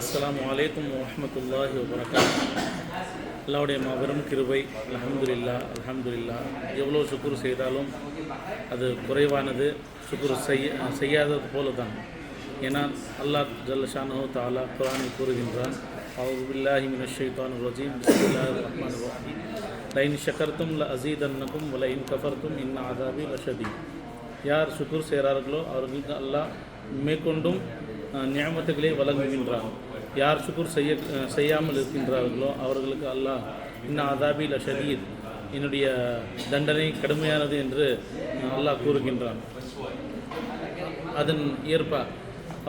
அஸ்ஸலாமு அலைக்கும் வரஹ்மத்துல்லாஹி வபரகாத்துஹு. அல்லாஹ்வுடைய மாபெரும் கிருபை. அல்ஹம்துலில்லாஹ். எவ்வளோ சுக்குர் செய்தாலும் அது குறைவானது. சுக்குர் செய்யாதது போல தான். ஏன்னா அல்லாஹ் ஜல்ல ஷானஹு தஆலா குர்ஆனில் கூறுகின்றான், அஊது பில்லாஹி மினஷ் ஷைத்தானிர் ரஜீம், பிஸ்மில்லாஹிர் ரஹ்மானிர் ரஹீம், லஇன் ஷக்கர்தும் லஅஸீதன்னகும் வலஇன் கஃபர்தும் இன் அஸாபி லஷதீத். யார் சுக்குர் செய்கிறார்களோ அவர்களுக்கு அல்லாஹ் மேற்கொண்டும் நியமத்துகளை வழங்குகின்றான். யார் சுக்குர் செய்யாமல் இருக்கின்றார்களோ அவர்களுக்கு அல்லாஹ் இன்ன அஸாபி லஷதீத், என்னுடைய தண்டனை கடுமையானது என்று அல்லாஹ் கூறுகின்றான். அதன் ஏற்ப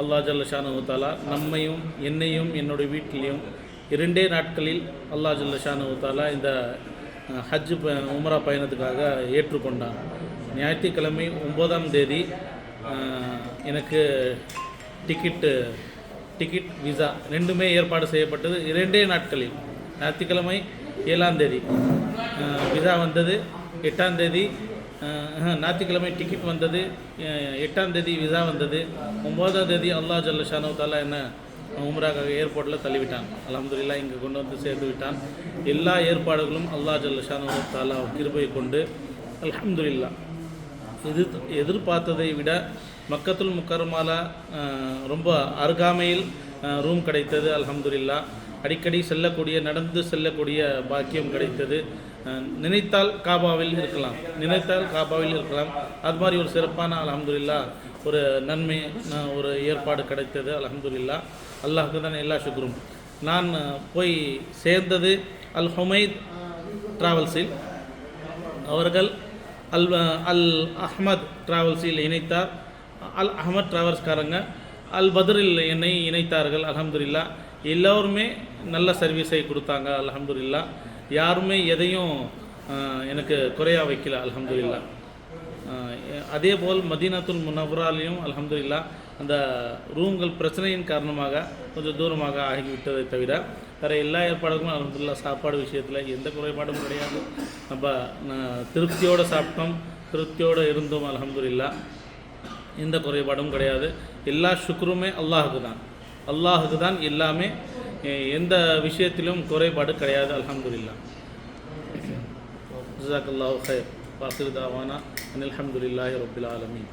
அல்லாஹ் ஜல்ல ஷானஹு தஆலா நம்மையும் என்னையும் என்னுடைய வீட்டிலையும் 2 நாட்களில் அல்லாஹ் ஜல்ல ஷானஹு தஆலா இந்த ஹஜ் உம்ரா பயணத்துக்காக ஏற்றுக்கொண்டான். ஞாயிற்றுக்கிழமை 9ஆம் தேதி எனக்கு டிக்கெட் விசா ரெண்டுமே ஏற்பாடு செய்யப்பட்டது. 2 நாட்களில். ஞாயிற்றுக்கிழமை 7ஆம் தேதி விசா வந்தது. 8ஆம் தேதி ஞாயிற்றுக்கிழமை டிக்கெட் வந்தது. 8ஆம் தேதி விசா வந்தது. 9ஆம் தேதி அல்லாஹ் ஜல்ல ஷானஹு தஆலா என்ன உம்ராக்காக ஏர்போர்ட்டில் தள்ளிவிட்டான். அல்ஹம்துலில்லாஹ் இங்கே கொண்டு வந்து சேர்த்து விட்டான். எல்லா ஏற்பாடுகளும் அல்லாஹ் ஜல்ல ஷானஹு தஆலா கிருபை கொண்டு அல்ஹம்துலில்லாஹ் எதிர்பார்த்ததை விட மக்கத்துல் முக்கர்ரமால ரொம்ப அருகாமையில் ரூம் கிடைத்தது. அல்ஹம்துலில்லாஹ் அடிக்கடி நடந்து செல்லக்கூடிய பாக்கியம் கிடைத்தது. நினைத்தால் காபாவில் இருக்கலாம். அது மாதிரி ஒரு சிறப்பான அல்ஹம்துலில்லாஹ் ஒரு நன்மை ஒரு ஏற்பாடு கிடைத்தது. அல்ஹம்துலில்லாஹ் அல்லாஹ்க்கு தான் எல்லா சுக்ரும். நான் போய் சேர்ந்தது அல் ஹுமைத் டிராவல்ஸில். அவர்கள் அல் அஹ்மத் டிராவல்ஸில் இணைத்தார். அல் அஹ்மத் டிராவல்ஸ்காரங்க அல் பத்ரில் என்னை இணைத்தார்கள். அல்ஹம்துலில்லாஹ் எல்லோருமே நல்ல சர்வீஸை கொடுத்தாங்க. அல்ஹம்துலில்லாஹ் யாருமே எதையும் எனக்கு குறையா வைக்கல. அல்ஹம்துலில்லாஹ் அதேபோல் மதீனத்துல் முனவ்வராலையும் அல்ஹம்துலில்லாஹ் அந்த ரூம்கள் பிரச்சனையின் காரணமாக கொஞ்சம் தூரமாக ஆகிவிட்டதை தவிர வேறு எல்லா ஏற்பாடுகளும் அல்ஹம்துலில்லாஹ் சாப்பாடு விஷயத்தில் எந்த குறைபாடும் கிடையாது. நம்ம திருப்தியோடு சாப்பிட்டோம், திருப்தியோடு இருந்தோம். அல்ஹம்துலில்லாஹ் எந்த குறைபாடும் கிடையாது. எல்லா சுக்ருமே அல்லாஹுக்கு தான் எல்லாமே. எந்த விஷயத்திலும் குறைபாடு கிடையாது. அல்ஹம்துலில்லாஹ். ஜஸாக்கல்லாஹு கைர். வாசிர் தாவானா அல்ஹம்துலில்லாஹி ரப்பில் ஆலமீன்.